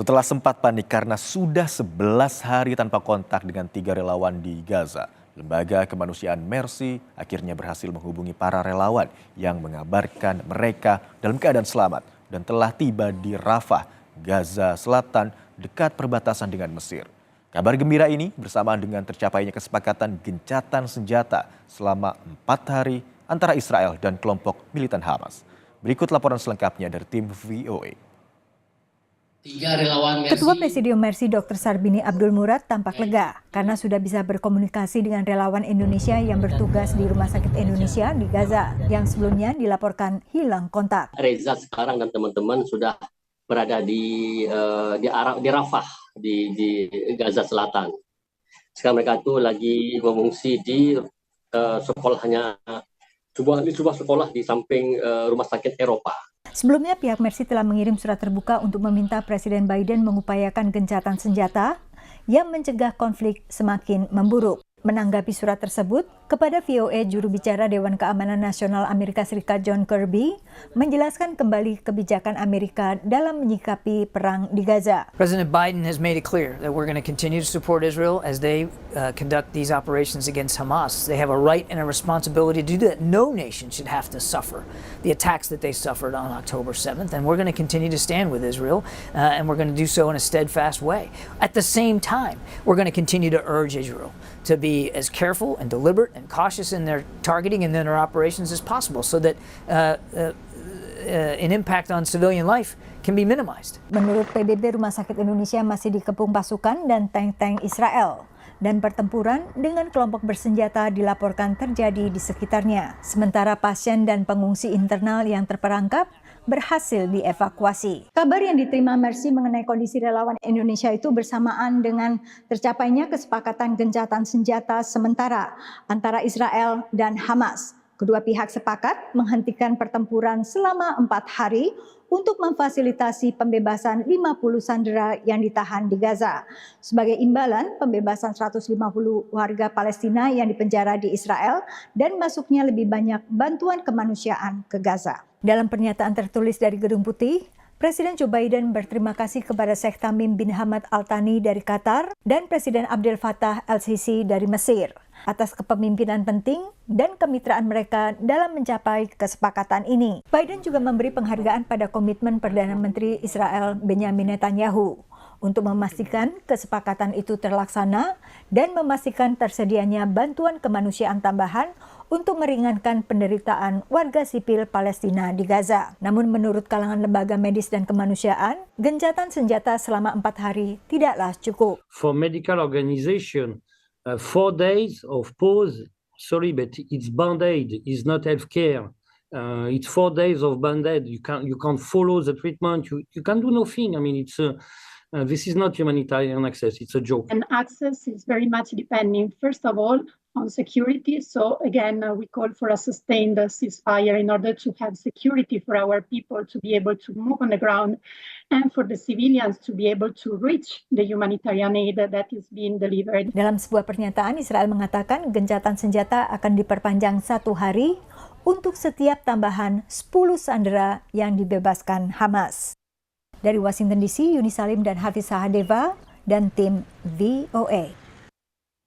Setelah sempat panik karena sudah 11 hari tanpa kontak dengan 3 relawan di Gaza, Lembaga Kemanusiaan Mercy akhirnya berhasil menghubungi para relawan yang mengabarkan mereka dalam keadaan selamat dan telah tiba di Rafah, Gaza Selatan, dekat perbatasan dengan Mesir. Kabar gembira ini bersamaan dengan tercapainya kesepakatan gencatan senjata selama 4 hari antara Israel dan kelompok militan Hamas. Berikut laporan selengkapnya dari tim VOA. Ketua Presidium Mercy Dr. Sarbini Abdul Murad tampak lega karena sudah bisa berkomunikasi dengan relawan Indonesia yang bertugas di Rumah Sakit Indonesia di Gaza yang sebelumnya dilaporkan hilang kontak. Reza sekarang dan teman-teman sudah berada di Rafah di Gaza Selatan. Sekarang mereka itu lagi mengungsi di sekolahnya sebuah sekolah di samping Rumah Sakit Eropa. Sebelumnya pihak Mercy telah mengirim surat terbuka untuk meminta Presiden Biden mengupayakan gencatan senjata yang mencegah konflik semakin memburuk. Menanggapi surat tersebut, kepada VOA juru bicara Dewan Keamanan Nasional Amerika Serikat John Kirby menjelaskan kembali kebijakan Amerika dalam menyikapi perang di Gaza. President Biden has made it clear that we're going to continue to support Israel as they conduct these operations against Hamas. They have a right and a responsibility to do that. No nation should have to suffer the attacks that they suffered on October 7th, and we're going to continue to stand with Israel, and we're going to do so in a steadfast way. At the same time, we're going to continue to urge Israel to be as careful and deliberate and cautious in their targeting and in their operations as possible so that an impact on civilian life can be minimized. Menurut PBB, Rumah Sakit Indonesia masih dikepung pasukan dan tank-tank Israel. Dan pertempuran dengan kelompok bersenjata dilaporkan terjadi di sekitarnya. Sementara pasien dan pengungsi internal yang terperangkap berhasil dievakuasi. Kabar yang diterima Mercy mengenai kondisi relawan Indonesia itu bersamaan dengan tercapainya kesepakatan gencatan senjata sementara antara Israel dan Hamas. Kedua pihak sepakat menghentikan pertempuran selama 4 hari untuk memfasilitasi pembebasan 50 sandera yang ditahan di Gaza. Sebagai imbalan, pembebasan 150 warga Palestina yang dipenjara di Israel dan masuknya lebih banyak bantuan kemanusiaan ke Gaza. Dalam pernyataan tertulis dari Gedung Putih, Presiden Joe Biden berterima kasih kepada Sheikh Tamim bin Hamad Al Thani dari Qatar dan Presiden Abdel Fattah El-Sisi dari Mesir atas kepemimpinan penting dan kemitraan mereka dalam mencapai kesepakatan ini. Biden juga memberi penghargaan pada komitmen Perdana Menteri Israel Benjamin Netanyahu untuk memastikan kesepakatan itu terlaksana dan memastikan tersedianya bantuan kemanusiaan tambahan untuk meringankan penderitaan warga sipil Palestina di Gaza. Namun menurut kalangan lembaga medis dan kemanusiaan, gencatan senjata selama 4 hari tidaklah cukup. For medical organization, 4 days of pause, sorry, but it's band-aid, it's not healthcare. It's 4 days of band-aid. You can't follow the treatment. You can do nothing. I mean, this is not humanitarian access. It's a joke. And access is very much depending, first of all, on security. So again, we call for a sustained ceasefire in order to have security for our people to be able to move on the ground and for the civilians to be able to reach the humanitarian aid that is being delivered. Dalam sebuah pernyataan, Israel mengatakan gencatan senjata akan diperpanjang 1 hari untuk setiap tambahan 10 sandera yang dibebaskan Hamas. Dari Washington DC, Yuni Salim dan Hafiz Sahadeva dan tim VOA.